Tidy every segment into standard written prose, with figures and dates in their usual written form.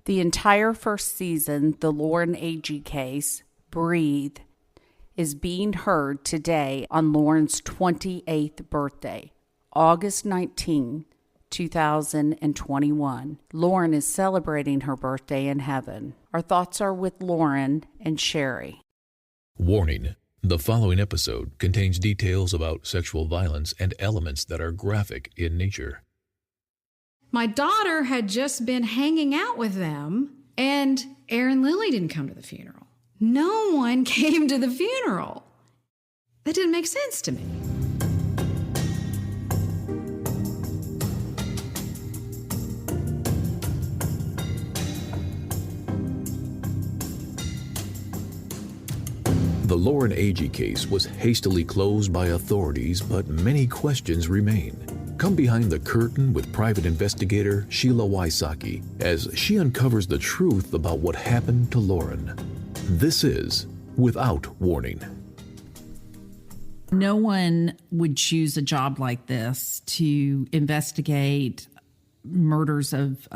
The entire first season, the Lauren A.G. case, Breathe, is being heard today on Lauren's 28th birthday, August 19, 2021. Lauren is celebrating her birthday in heaven. Our thoughts are with Lauren and Sherry. Warning: the following episode contains details about sexual violence and elements that are graphic in nature. My daughter had just been hanging out with them, and Aaron Lilly didn't come to the funeral. No one came to the funeral. That didn't make sense to me. The Lauren A.G. case was hastily closed by authorities, but many questions remain. Come behind the curtain with private investigator Sheila Wysocki as she uncovers the truth about what happened to Lauren. This is Without Warning. No one would choose a job like this to investigate murders of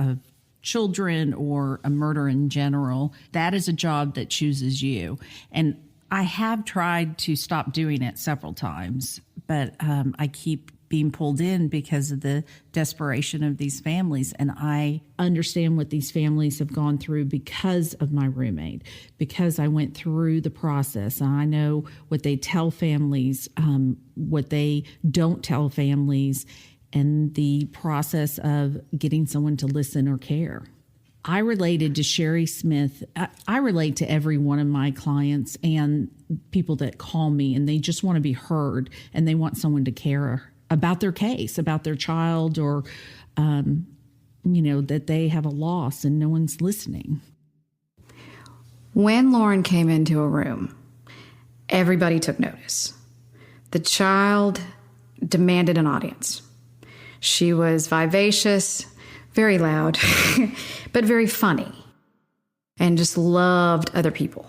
children or a murder in general. That is a job that chooses you. And I have tried to stop doing it several times, but I keep being pulled in because of the desperation of these families. And I understand what these families have gone through because of my roommate, because I went through the process. And I know what they tell families, what they don't tell families, and the process of getting someone to listen or care. I related to Sherry Smith. I relate to every one of my clients and people that call me, and they just want to be heard, and they want someone to care about their case, about their child, or, that they have a loss and no one's listening. When Lauren came into a room, everybody took notice. The child demanded an audience. She was vivacious, very loud, but very funny, and just loved other people.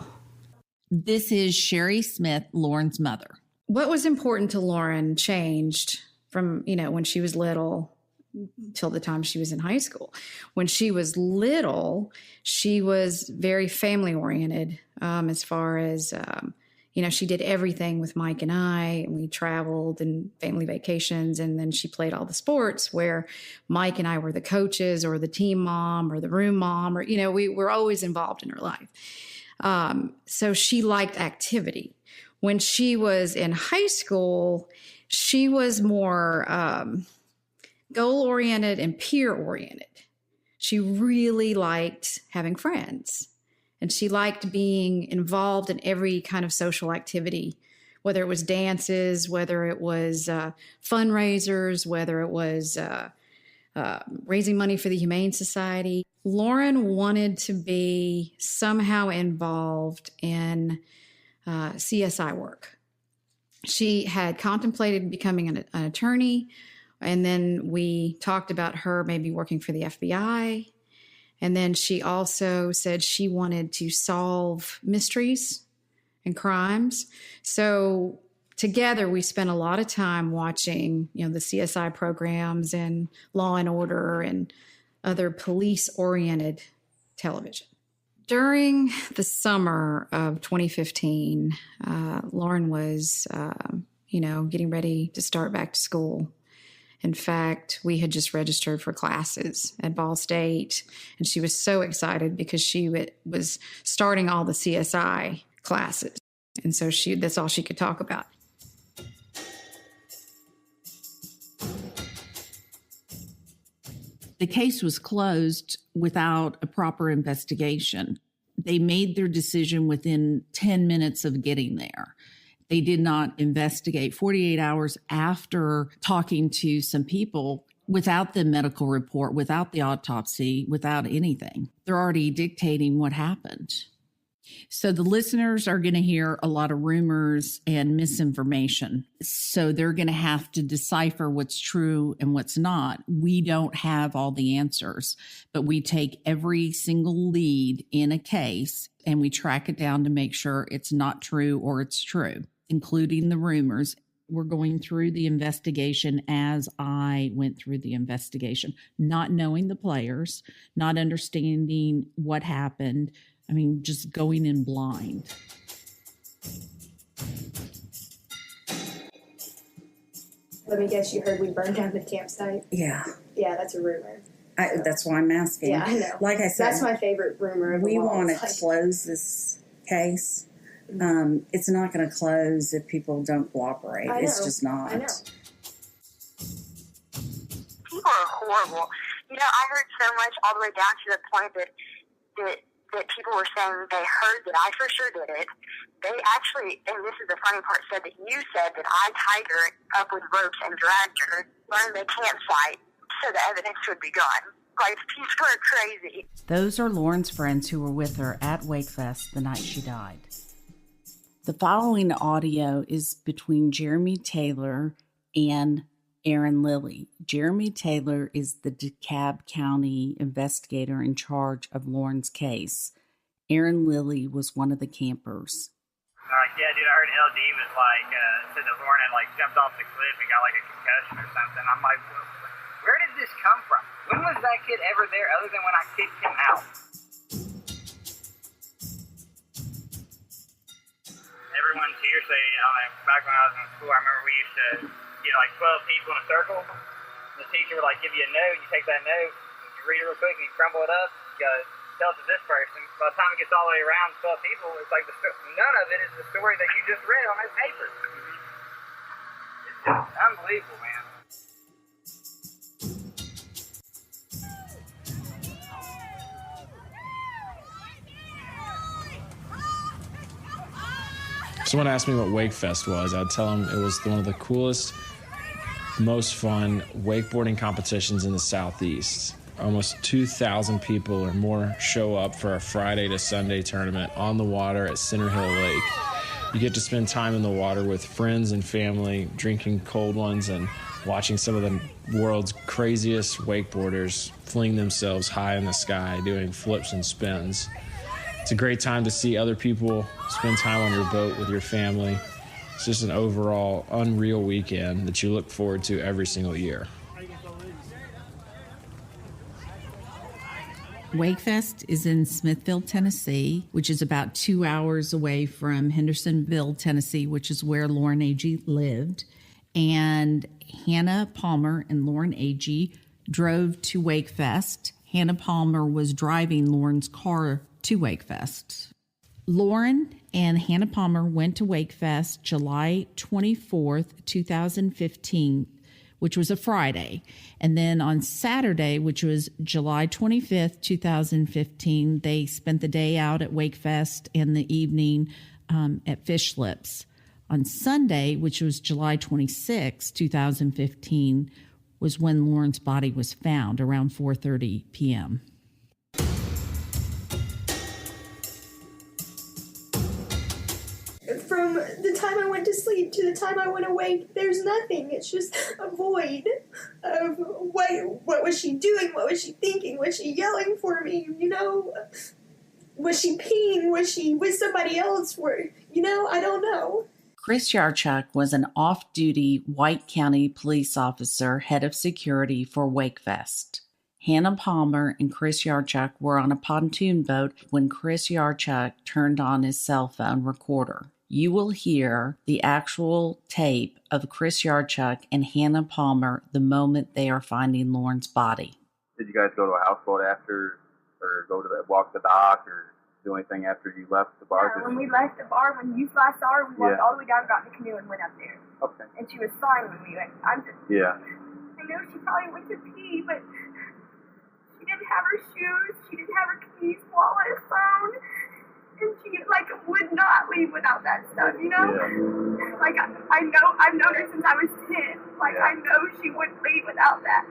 This is Sherry Smith, Lauren's mother. What was important to Lauren changed from, when she was little till the time she was in high school. When she was little, she was very family oriented, as far as, she did everything with Mike and I, and we traveled and family vacations. And then she played all the sports where Mike and I were the coaches or the team mom or the room mom, or, we were always involved in her life. So she liked activity. When she was in high school, she was more goal-oriented and peer-oriented. She really liked having friends, and she liked being involved in every kind of social activity, whether it was dances, whether it was fundraisers, whether it was raising money for the Humane Society. Lauren wanted to be somehow involved in CSI work. She had contemplated becoming an attorney, and then we talked about her maybe working for the FBI. And then she also said she wanted to solve mysteries and crimes. So together we spent a lot of time watching, the CSI programs and Law and Order and other police-oriented television. During the summer of 2015, Lauren was, getting ready to start back to school. In fact, we had just registered for classes at Ball State, and she was so excited because she was starting all the CSI classes. And so that's all she could talk about. The case was closed without a proper investigation. They made their decision within 10 minutes of getting there. They did not investigate 48 hours after talking to some people without the medical report, without the autopsy, without anything. They're already dictating what happened. So the listeners are going to hear a lot of rumors and misinformation. So they're going to have to decipher what's true and what's not. We don't have all the answers, but we take every single lead in a case and we track it down to make sure it's not true or it's true, including the rumors. were going through the investigation as I went through the investigation, not knowing the players, not understanding what happened. I mean, just going in blind. Let me guess, you heard we burned down the campsite? Yeah. Yeah, that's a rumor. That's why I'm asking. Yeah, I know. Like I said, that's my favorite rumor. We want to close this case. It's not going to close if people don't cooperate. It's just not. I know. People are horrible. You know, I heard so much all the way down to the point that people were saying they heard that I for sure did it. They actually, and this is the funny part, said that you said that I tied her up with ropes and dragged her, burned the campsite so the evidence would be gone. Like, people are crazy. Those are Lauren's friends who were with her at WakeFest the night she died. The following audio is between Jeremy Taylor and Aaron Lilly. Jeremy Taylor is the DeKalb County investigator in charge of Lauren's case. Aaron Lilly was one of the campers. Yeah, dude, I heard LD was said that Lauren had jumped off the cliff and got a concussion or something. I'm like, where did this come from? When was that kid ever there other than when I kicked him out? Everyone's hearsay. Back when I was in school, I remember we used to get 12 people in a circle. The teacher would give you a note. You take that note, you read it real quick, and you crumble it up. You gotta tell it to this person. By the time it gets all the way around 12 people, it's none of it is the story that you just read on that paper. It's just unbelievable, man. Someone asked me what WakeFest was. I'd tell them it was one of the coolest, most fun wakeboarding competitions in the Southeast. Almost 2,000 people or more show up for a Friday to Sunday tournament on the water at Center Hill Lake. You get to spend time in the water with friends and family, drinking cold ones and watching some of the world's craziest wakeboarders fling themselves high in the sky doing flips and spins. It's a great time to see other people, spend time on your boat with your family. It's just an overall unreal weekend that you look forward to every single year. WakeFest is in Smithville, Tennessee, which is about 2 hours away from Hendersonville, Tennessee, which is where Lauren Agee lived. And Hannah Palmer and Lauren Agee drove to WakeFest. Hannah Palmer was driving Lauren's car to WakeFest. Lauren and Hannah Palmer went to WakeFest July 24th, 2015, which was a Friday. And then on Saturday, which was July 25th, 2015, they spent the day out at WakeFest and the evening at Fish Lips. On Sunday, which was July 26th, 2015, was when Lauren's body was found around 4:30 p.m. From the time I went to sleep to the time I went awake, there's nothing. It's just a void of what was she doing? What was she thinking? Was she yelling for me? Was she peeing? Was she with somebody else? I don't know. Chris Yarchuk was an off-duty White County police officer, head of security for WakeFest. Hannah Palmer and Chris Yarchuk were on a pontoon boat when Chris Yarchuk turned on his cell phone recorder. You will hear the actual tape of Chris Yarchuk and Hannah Palmer the moment they are finding Lauren's body. Did you guys go to a houseboat after, or walk the dock, or do anything after you left the bar? Yeah, when we left the bar, when you last saw her, we walked all the way down, got in the canoe, and went up there. Okay. And she was fine when we went. I know she probably went to pee, but she didn't have her shoes, she didn't have her keys, wallet, phone, and she would not leave without that stuff, Yeah. I've known her since I was 10. I know she wouldn't leave without that.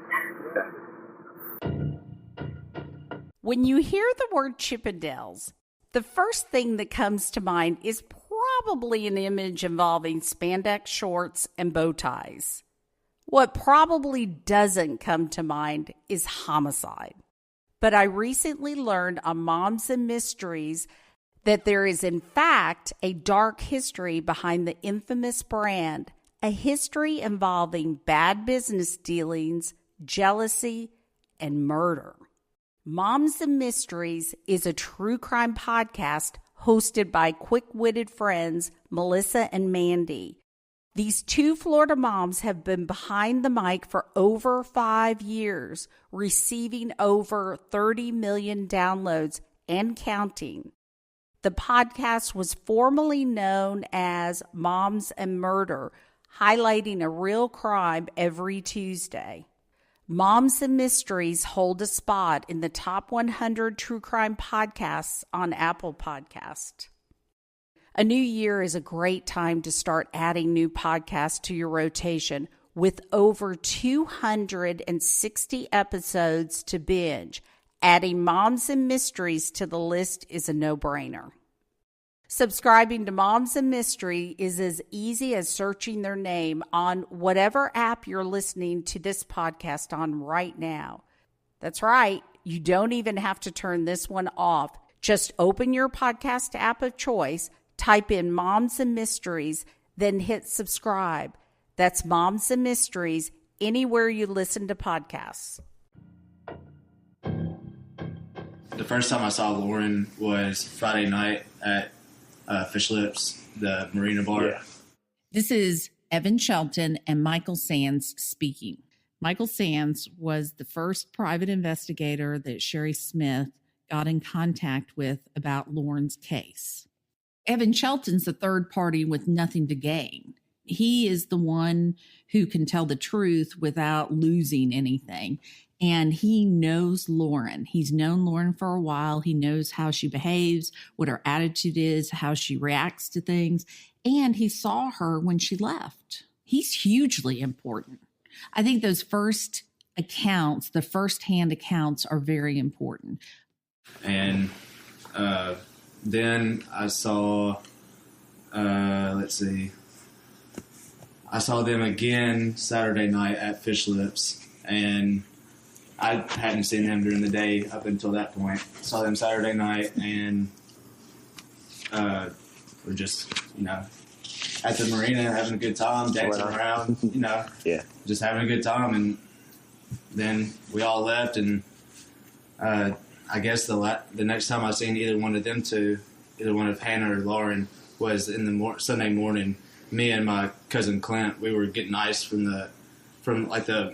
When you hear the word Chippendales, the first thing that comes to mind is probably an image involving spandex shorts and bow ties. What probably doesn't come to mind is homicide. But I recently learned on Moms and Mysteries that there is in fact a dark history behind the infamous brand a history involving bad business dealings, jealousy, and murder. Moms and Mysteries is a true crime podcast hosted by quick-witted friends Melissa and Mandy. These two Florida moms have been behind the mic for over 5 years, receiving over 30 million downloads and counting. The podcast was formerly known as Moms and Murder, highlighting a real crime every Tuesday. Moms and Mysteries hold a spot in the top 100 true crime podcasts on Apple Podcast. A new year is a great time to start adding new podcasts to your rotation with over 260 episodes to binge. Adding Moms and Mysteries to the list is a no-brainer. Subscribing to Moms and Mystery is as easy as searching their name on whatever app you're listening to this podcast on right now. That's right, you don't even have to turn this one off. Just open your podcast app of choice, type in Moms and Mysteries, then hit subscribe. That's Moms and Mysteries anywhere you listen to podcasts. The first time I saw Lauren was Friday night at Fish Lips, the Marina bar. Yeah. This is Evan Shelton and Michael Sands speaking. Michael Sands was the first private investigator that Sherry Smith got in contact with about Lauren's case. Evan Shelton's the third party with nothing to gain. He is the one who can tell the truth without losing anything. And he knows Lauren. He's known Lauren for a while. He knows how she behaves, what her attitude is, how she reacts to things. And he saw her when she left. He's hugely important. I think those first accounts, the firsthand accounts, are very important. And then I saw, I saw them again Saturday night at Fish Lips. And I hadn't seen them during the day up until that point. Saw them Saturday night, and we're just, at the marina having a good time, dancing around, just having a good time. And then we all left, and I guess the next time I seen either one of them two, either one of Hannah or Lauren, was in the Sunday morning. Me and my cousin Clint, we were getting ice from the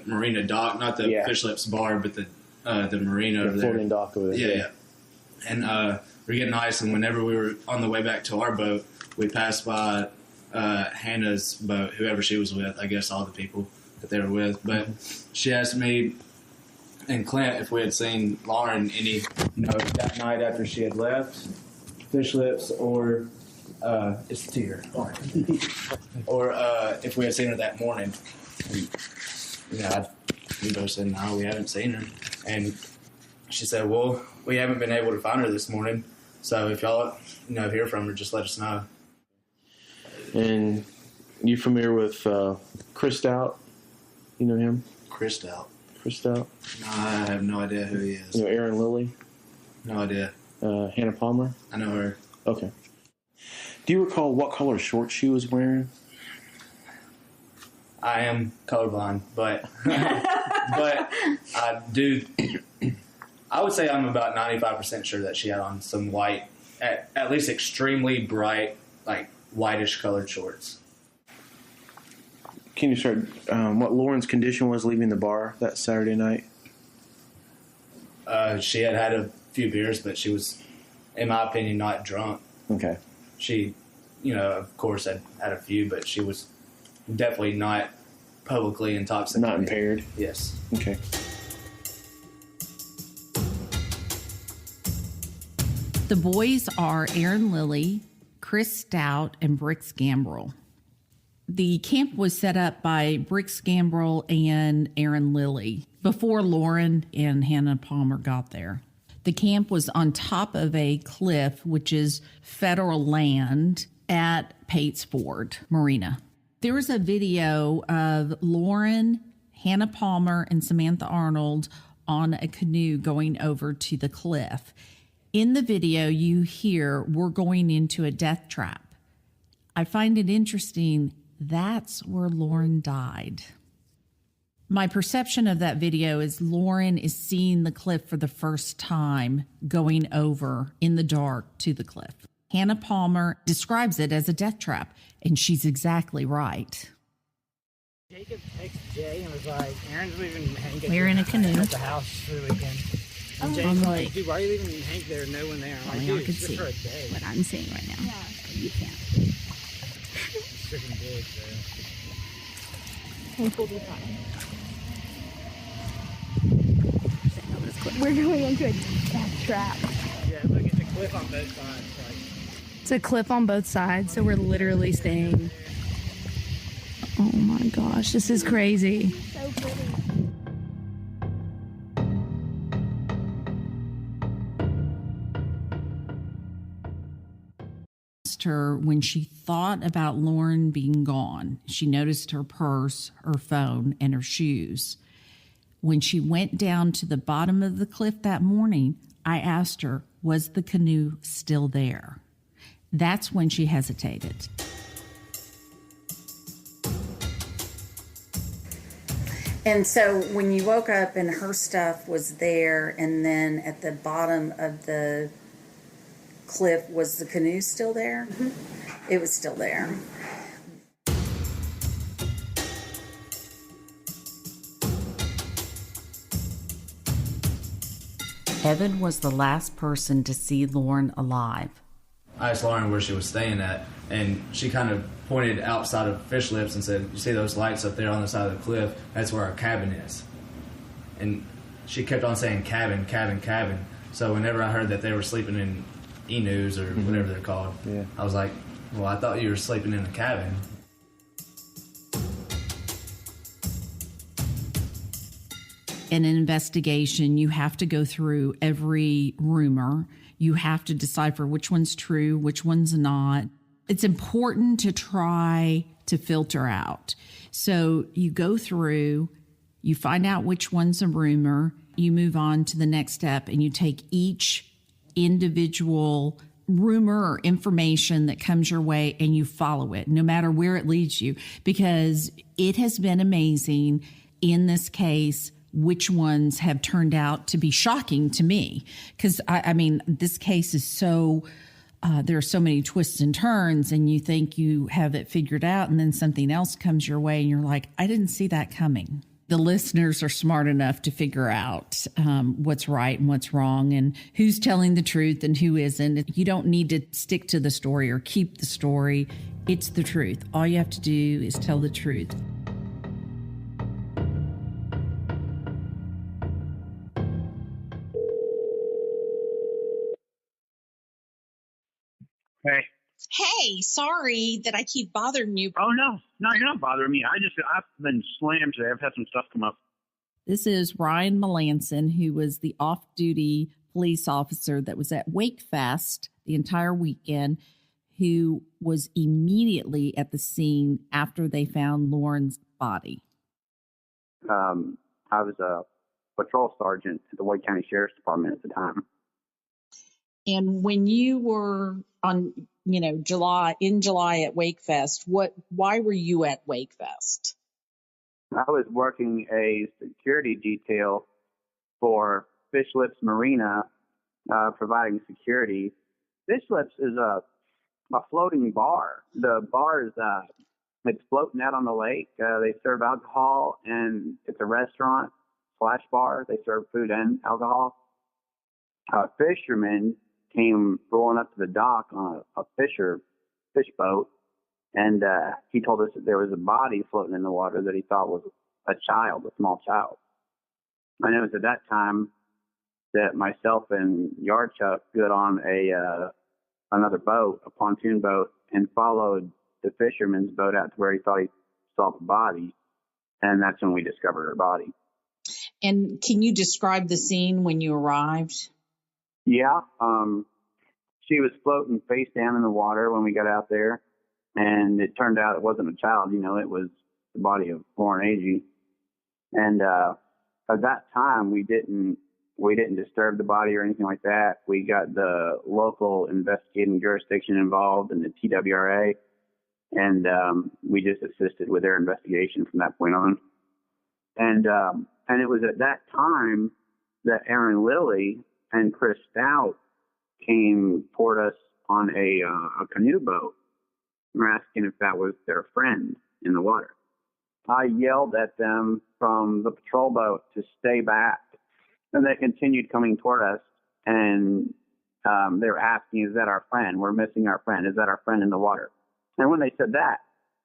marina dock, not the Fish Lips bar, but the marina over there. Floating dock over there. Yeah. And we're getting ice, and whenever we were on the way back to our boat, we passed by Hannah's boat, whoever she was with, I guess all the people that they were with. But she asked me and Clint if we had seen Lauren any, that night after she had left Fish Lips, or it's Tear, or if we had seen her that morning. We both said, no, we haven't seen her. And she said, well, we haven't been able to find her this morning. So if y'all, hear from her, just let us know. And you familiar with Chris Stout? You know him? Chris Stout? No, I have no idea who he is. Aaron Lilly? No idea. Hannah Palmer? I know her. Okay. Do you recall what color shorts she was wearing? I am colorblind, but I do. I would say I'm about 95% sure that she had on some white, at least extremely bright, like whitish colored shorts. Can you start what Lauren's condition was leaving the bar that Saturday night? She had a few beers, but she was, in my opinion, not drunk. Okay. She, of course, had a few, but she was definitely not publicly intoxicated. Not impaired? Yes. Okay. The boys are Aaron Lilly, Chris Stout, and Brix Gambrell. The camp was set up by Brix Gambrell and Aaron Lilly before Lauren and Hannah Palmer got there. The camp was on top of a cliff, which is federal land, at Pates Ford Marina. There was a video of Lauren, Hannah Palmer, and Samantha Arnold on a canoe going over to the cliff. In the video, you hear, "We're going into a death trap." I find it interesting. That's where Lauren died. My perception of that video is Lauren is seeing the cliff for the first time going over in the dark to the cliff. Hannah Palmer describes it as a death trap, and she's exactly right. Jacob texted Jay and was like, Aaron's leaving Hank We're in a canoe at the house for the weekend. And Jay's like, dude, why are you leaving Hank there? No one there. I'm like, dude, it's just for a day. What I'm seeing right now. Yeah. You can't. It's freaking big, so. Hank will be fine. We're going into a death trap. Yeah, look, it's a cliff on both sides. Like, It's a cliff on both sides, so we're literally staying. Oh my gosh, this is crazy. So pretty. Her when she thought about Lauren being gone. She noticed her purse, her phone, and her shoes. When she went down to the bottom of the cliff that morning, I asked her, was the canoe still there? That's when she hesitated. And so when you woke up and her stuff was there, and then at the bottom of the cliff, was the canoe still there? Mm-hmm. It was still there. Evan was the last person to see Lauren alive. I asked Lauren where she was staying at, and she kind of pointed outside of Fish Lips and said, you see those lights up there on the side of the cliff? That's where our cabin is. And she kept on saying cabin, cabin, cabin. So whenever I heard that they were sleeping in E-News or whatever they're called, I was like, well, I thought you were sleeping in a cabin. In an investigation, you have to go through every rumor. You have to decipher which one's true, which one's not. It's important to try to filter out. So you go through, you find out which one's a rumor, you move on to the next step, and you take each individual rumor or information that comes your way and you follow it, no matter where it leads you, because it has been amazing in this case which ones have turned out to be shocking to me. Because, I mean, this case is so, there are so many twists and turns, and you think you have it figured out, and then something else comes your way, and you're like, I didn't see that coming. The listeners are smart enough to figure out what's right and what's wrong and who's telling the truth and who isn't. You don't need to stick to the story or keep the story. It's the truth. All you have to do is tell the truth. Hey. Hey, sorry that I keep bothering you. Oh, no, you're not bothering me. I've been slammed today. I've had some stuff come up. This is Ryan Melanson, who was the off-duty police officer that was at Wakefest the entire weekend, who was immediately at the scene after they found Lauren's body. I was a patrol sergeant at the Wake County Sheriff's Department at the time. And when you were on, July at Wakefest, why were you at Wakefest? I was working a security detail for Fish Lips Marina, providing security. Fish Lips is a floating bar. The bar is it's floating out on the lake. They serve alcohol, and it's a restaurant / bar. They serve food and alcohol. Fishermen came rolling up to the dock on a fish boat, and he told us that there was a body floating in the water that he thought was a small child. And it was at that time that myself and Yard Chuck got on another boat, a pontoon boat, and followed the fisherman's boat out to where he thought he saw the body, and that's when we discovered her body. And can you describe the scene when you arrived? Yeah, she was floating face down in the water when we got out there, and it turned out it wasn't a child. It was the body of Lauren 𝐸𝐔𝐒. And at that time, we didn't disturb the body or anything like that. We got the local investigating jurisdiction involved in the TWRA, And we just assisted with their investigation from that point on. And it was at that time that Aaron Lilly and Chris Stout came toward us on a canoe boat. And were asking if that was their friend in the water. I yelled at them from the patrol boat to stay back. And they continued coming toward us. And they were asking, is that our friend? We're missing our friend. Is that our friend in the water? And when they said that,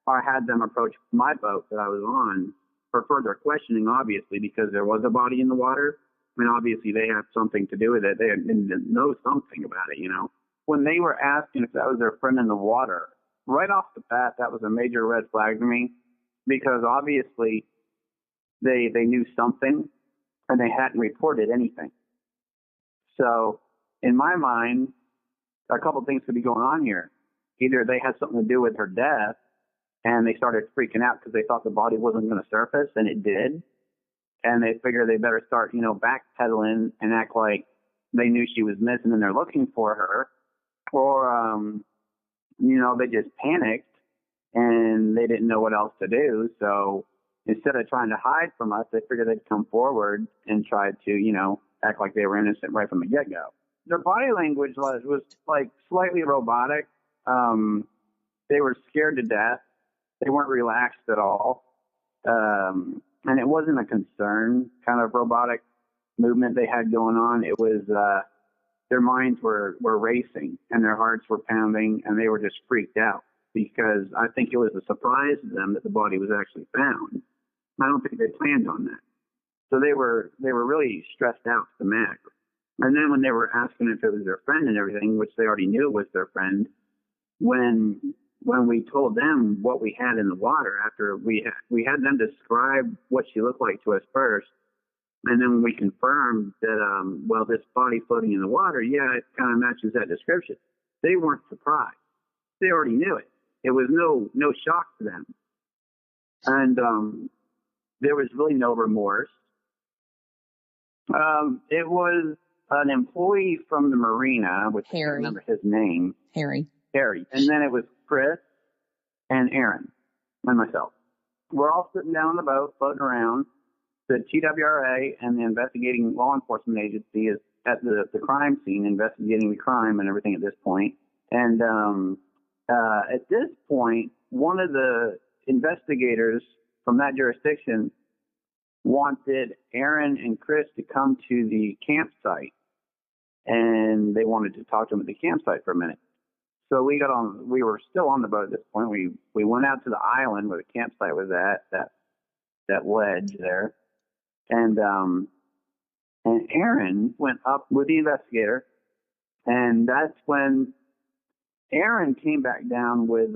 I had them approach my boat that I was on for further questioning, obviously, because there was a body in the water. I mean, obviously, they had something to do with it. They didn't know something about it, you know. When they were asking if that was their friend in the water, right off the bat, that was a major red flag to me, because obviously they knew something and they hadn't reported anything. So in my mind, a couple of things could be going on here. Either they had something to do with her death and they started freaking out because they thought the body wasn't going to surface, and it did. And they figured they better start, backpedaling and act like they knew she was missing and they're looking for her. Or, they just panicked and they didn't know what else to do. So instead of trying to hide from us, they figured they'd come forward and try to, act like they were innocent right from the get-go. Their body language was like slightly robotic. They were scared to death. They weren't relaxed at all. And it wasn't a concern kind of robotic movement they had going on. It was their minds were racing and their hearts were pounding, and they were just freaked out because I think it was a surprise to them that the body was actually found. I don't think they planned on that. So they were really stressed out to the max. And then when they were asking if it was their friend and everything, which they already knew it was their friend, when we told them what we had in the water, after we had them describe what she looked like to us first, and then when we confirmed that, this body floating in the water, yeah, it kind of matches that description. They weren't surprised. They already knew it. It was no shock to them. And there was really no remorse. It was an employee from the marina, which I can't remember his name. Harry. And then it was Chris and Aaron and myself. We're all sitting down on the boat, floating around. The TWRA and the investigating law enforcement agency is at the crime scene, investigating the crime and everything at this point. And at this point, one of the investigators from that jurisdiction wanted Aaron and Chris to come to the campsite, and they wanted to talk to them at the campsite for a minute. So we got on. We were still on the boat at this point. We went out to the island where the campsite was at, that ledge there, and Aaron went up with the investigator, and that's when Aaron came back down with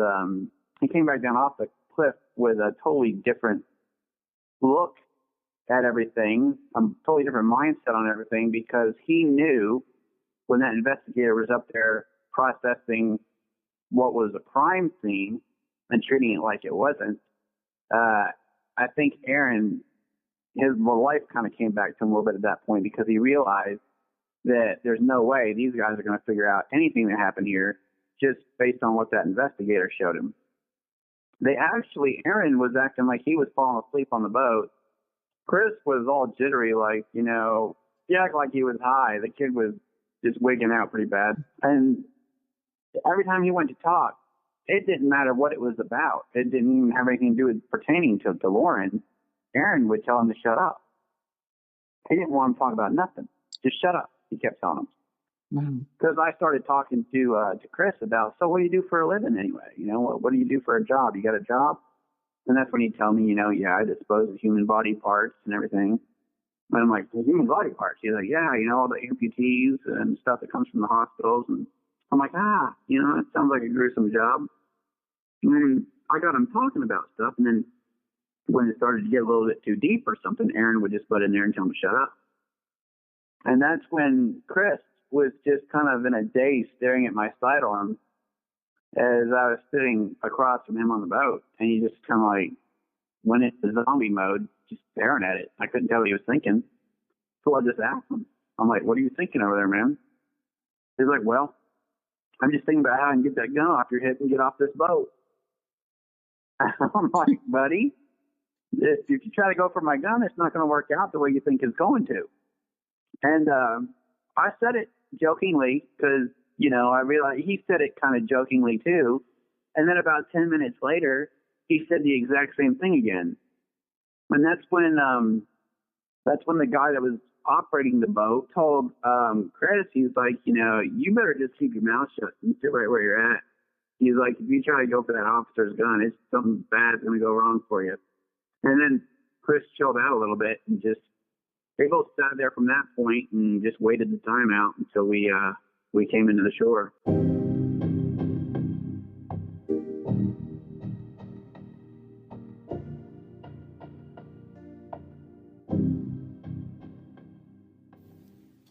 he came back down off the cliff with a totally different look at everything, a totally different mindset on everything, because he knew when that investigator was up there processing what was a crime scene and treating it like it wasn't. I think Aaron, his life kind of came back to him a little bit at that point, because he realized that there's no way these guys are going to figure out anything that happened here just based on what that investigator showed him. Aaron was acting like he was falling asleep on the boat. Chris was all jittery, like, he acted like he was high. The kid was just wigging out pretty bad. And every time he went to talk, it didn't matter what it was about. It didn't even have anything to do with pertaining to Lauren. Aaron would tell him to shut up. He didn't want him to talk about nothing. Just shut up, he kept telling him. Because I started talking to Chris about, so what do you do for a living anyway? What do you do for a job? You got a job? And that's when he'd tell me, I dispose of human body parts and everything. And I'm like, human body parts? He's like, yeah, all the amputees and stuff that comes from the hospitals. And I'm like, it sounds like a gruesome job. And then I got him talking about stuff. And then when it started to get a little bit too deep or something, Aaron would just butt in there and tell him to shut up. And that's when Chris was just kind of in a daze staring at my sidearm as I was sitting across from him on the boat. And he just kind of like went into zombie mode, just staring at it. I couldn't tell what he was thinking. So I just asked him. I'm like, what are you thinking over there, man? He's like, well, I'm just thinking about how I can get that gun off your hip and get off this boat. I'm like, buddy, if you try to go for my gun, it's not going to work out the way you think it's going to. And I said it jokingly because, I realized he said it kind of jokingly too. And then about 10 minutes later, he said the exact same thing again. And that's when the guy that was operating the boat told Chris, he's like, you better just keep your mouth shut and sit right where you're at. He's like, if you try to go for that officer's gun, it's something bad's going to go wrong for you. And then Chris chilled out a little bit and they both sat there from that point and just waited the time out until we came into the shore.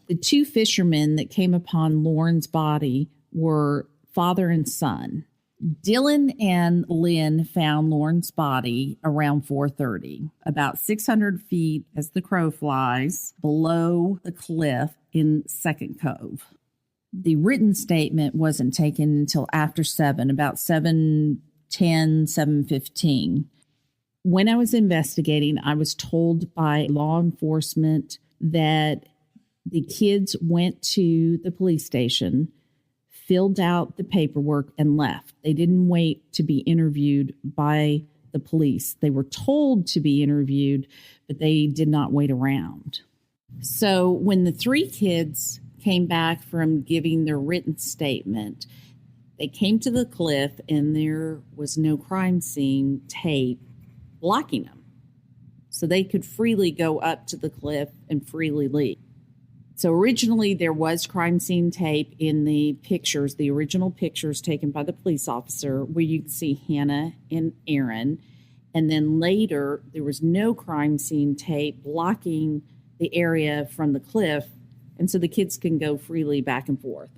The two fishermen that came upon Lauren's body were father and son. Dylan and Lynn found Lauren's body around 4:30, about 600 feet as the crow flies below the cliff in Second Cove. The written statement wasn't taken until after 7, about 7:10, 7:15. When I was investigating, I was told by law enforcement that the kids went to the police station, filled out the paperwork, and left. They didn't wait to be interviewed by the police. They were told to be interviewed, but they did not wait around. So when the three kids came back from giving their written statement, they came to the cliff and there was no crime scene tape blocking them. So they could freely go up to the cliff and freely leave. So originally there was crime scene tape in the pictures, the original pictures taken by the police officer, where you can see Hannah and Aaron. And then later there was no crime scene tape blocking the area from the cliff. And so the kids can go freely back and forth.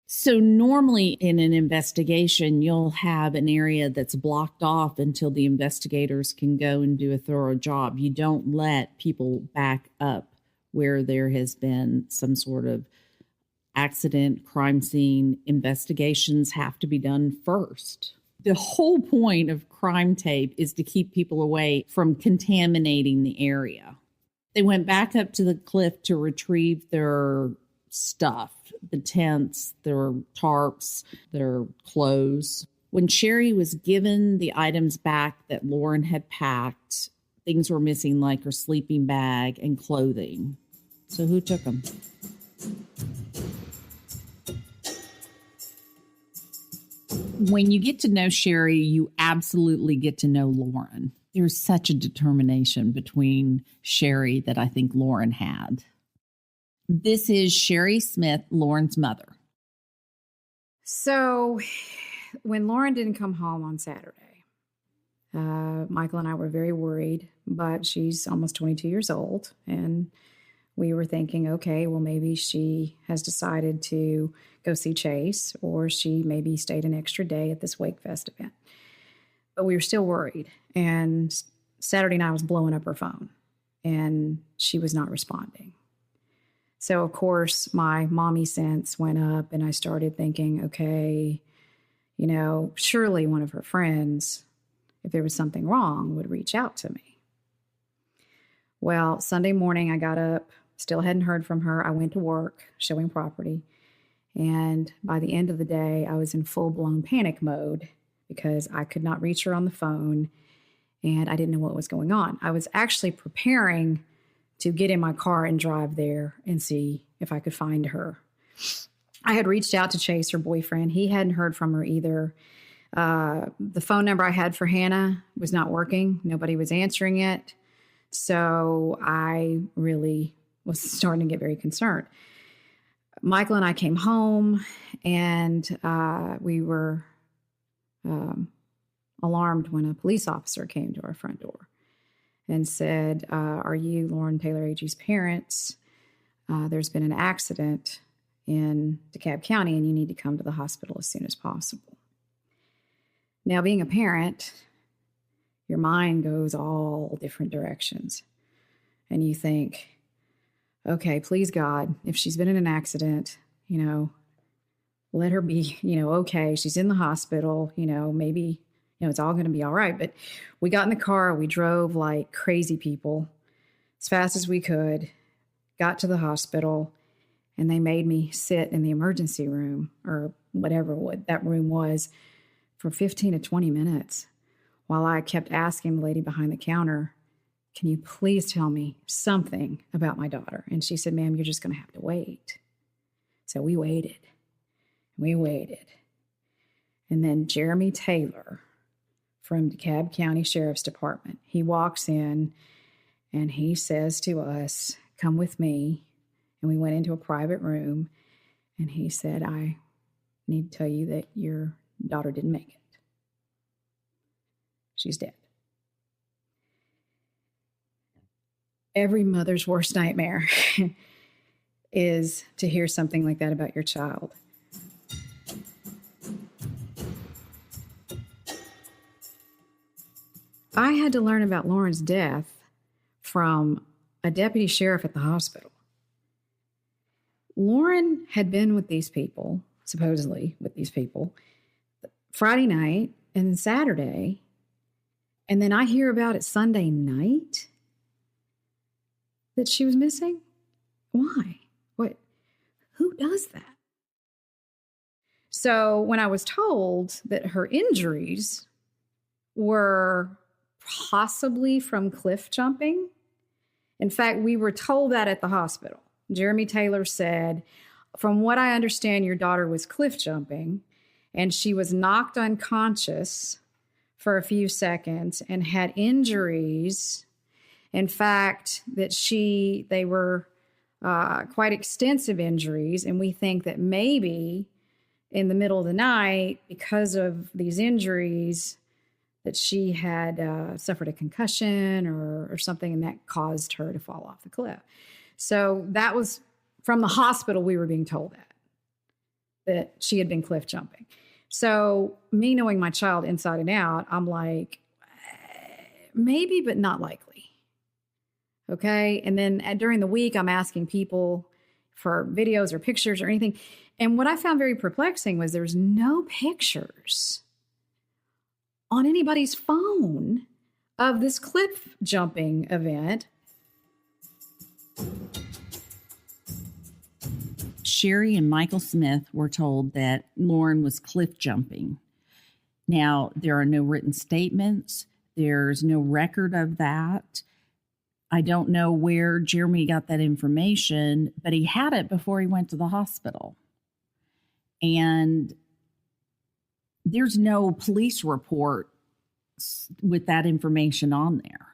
So normally in an investigation, you'll have an area that's blocked off until the investigators can go and do a thorough job. You don't let people back up where there has been some sort of accident, crime scene. Investigations have to be done first. The whole point of crime tape is to keep people away from contaminating the area. They went back up to the cliff to retrieve their stuff, the tents, their tarps, their clothes. When Sherry was given the items back that Lauren had packed, things were missing like her sleeping bag and clothing. So who took them? When you get to know Sherry, you absolutely get to know Lauren. There's such a determination between Sherry that I think Lauren had. This is Sherry Smith, Lauren's mother. So when Lauren didn't come home on Saturday, Michael and I were very worried, but she's almost 22 years old, and we were thinking, okay, well, maybe she has decided to go see Chase, or she maybe stayed an extra day at this Wake Fest event. But we were still worried. And Saturday night I was blowing up her phone, and she was not responding. So, of course, my mommy sense went up, and I started thinking, okay, surely one of her friends, if there was something wrong, would reach out to me. Well, Sunday morning I got up, still hadn't heard from her. I went to work showing property. And by the end of the day, I was in full-blown panic mode because I could not reach her on the phone and I didn't know what was going on. I was actually preparing to get in my car and drive there and see if I could find her. I had reached out to Chase, her boyfriend. He hadn't heard from her either. The phone number I had for Hannah was not working. Nobody was answering it. So I really was starting to get very concerned. Michael and I came home, and we were alarmed when a police officer came to our front door and said, are you Lauren Taylor Agee parents? There's been an accident in DeKalb County, and you need to come to the hospital as soon as possible. Now, being a parent, your mind goes all different directions. And you think, okay, please God, if she's been in an accident, let her be, okay. She's in the hospital, maybe it's all going to be all right. But we got in the car. We drove like crazy people as fast as we could, got to the hospital, and they made me sit in the emergency room or whatever that room was for 15 to 20 minutes while I kept asking the lady behind the counter, can you please tell me something about my daughter? And she said, ma'am, you're just going to have to wait. So we waited. We waited. And then Jeremy Taylor from DeKalb County Sheriff's Department, he walks in and he says to us, come with me. And we went into a private room and he said, I need to tell you that your daughter didn't make it. She's dead. Every mother's worst nightmare is to hear something like that about your child. I had to learn about Lauren's death from a deputy sheriff at the hospital. Lauren had been with these people, supposedly with these people, Friday night and then Saturday, and then I hear about it Sunday night that she was missing. Why? What? Who does that? So when I was told that her injuries were possibly from cliff jumping, in fact, we were told that at the hospital. Jeremy Taylor said, from what I understand, your daughter was cliff jumping and she was knocked unconscious for a few seconds and had injuries. In fact, that they were quite extensive injuries. And we think that maybe in the middle of the night, because of these injuries, that she had suffered a concussion or something, and that caused her to fall off the cliff. So that was from the hospital. We were being told that she had been cliff jumping. So me knowing my child inside and out, I'm like, maybe, but not likely. Okay. And then during the week, I'm asking people for videos or pictures or anything. And what I found very perplexing was there's no pictures on anybody's phone of this cliff jumping event. Sherry and Michael Smith were told that Lauren was cliff jumping. Now, there are no written statements. There's no record of that. I don't know where Jeremy got that information, but he had it before he went to the hospital. And there's no police report with that information on there.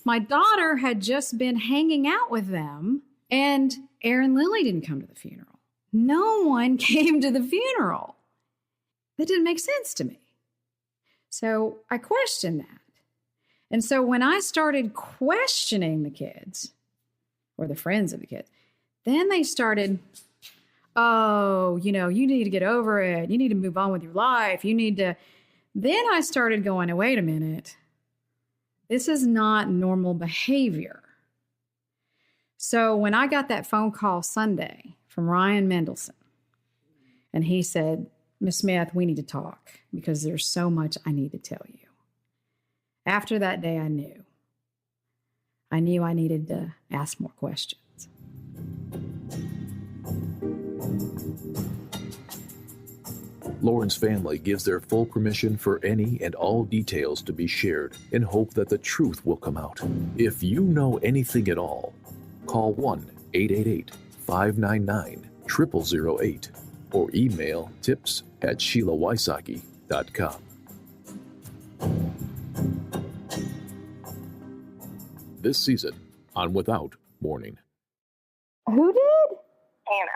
My daughter had just been hanging out with them, and Aaron Lilly didn't come to the funeral. No one came to the funeral. That didn't make sense to me. So I questioned that. And so when I started questioning the kids, or the friends of the kids, then they started, oh, you need to get over it. You need to move on with your life. Then I started going, wait a minute. This is not normal behavior. So when I got that phone call Sunday from Ryan Mendelson, and he said, Miss Smith, we need to talk because there's so much I need to tell you. After that day, I knew I needed to ask more questions. Lauren's family gives their full permission for any and all details to be shared in hope that the truth will come out. If you know anything at all, call 1-888-599-0008 or email tips@SheilaWysocki.com. This season on Without Warning. Who did? Anna.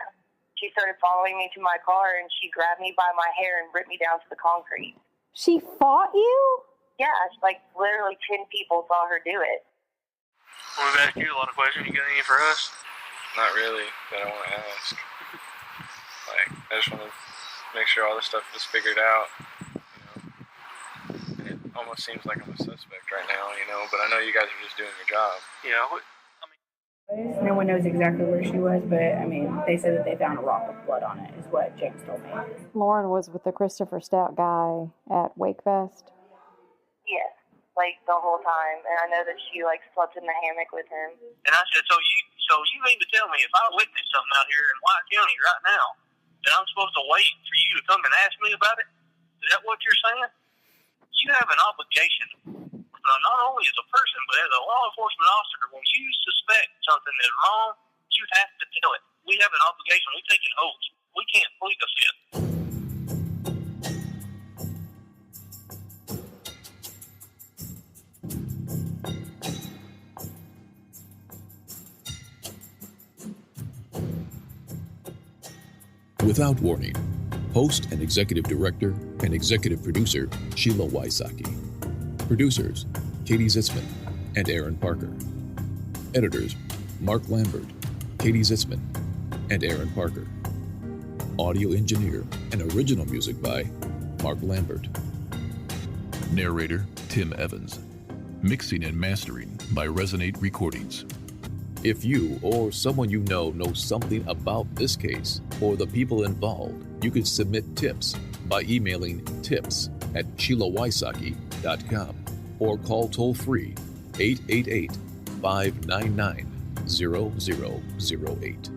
She started following me to my car, and she grabbed me by my hair and ripped me down to the concrete. She fought you? Yeah, it's like literally 10 people saw her do it. Well, we've asked you a lot of questions. You got any for us? Not really, but I want to ask. I just want to make sure all this stuff is figured out. It almost seems like I'm a suspect right now, but I know you guys are just doing your job. Yeah, No one knows exactly where she was, but I mean, they said that they found a rock with blood on it, is what James told me. Lauren was with the Christopher Stout guy at WakeFest. Yes, like the whole time, and I know that she like slept in the hammock with him. And I said, so you mean to tell me if I witness something out here in White County right now, that I'm supposed to wait for you to come and ask me about it? Is that what you're saying? You have an obligation, not only as a person, but as a law enforcement officer. When you suspect something is wrong, you have to tell it. We have an obligation. We take an oath. We can't plead the fifth. Without Warning. Host and Executive Director and Executive Producer, Sheila Wysocki. Producers, Katie Zitzman and Aaron Parker. Editors, Mark Lambert, Katie Zitzman, and Aaron Parker. Audio engineer and original music by Mark Lambert. Narrator, Tim Evans. Mixing and mastering by Resonate Recordings. If you or someone you know knows something about this case or the people involved, you can submit tips by emailing tips@SheilaWysocki.com or call toll-free 888-599-0008.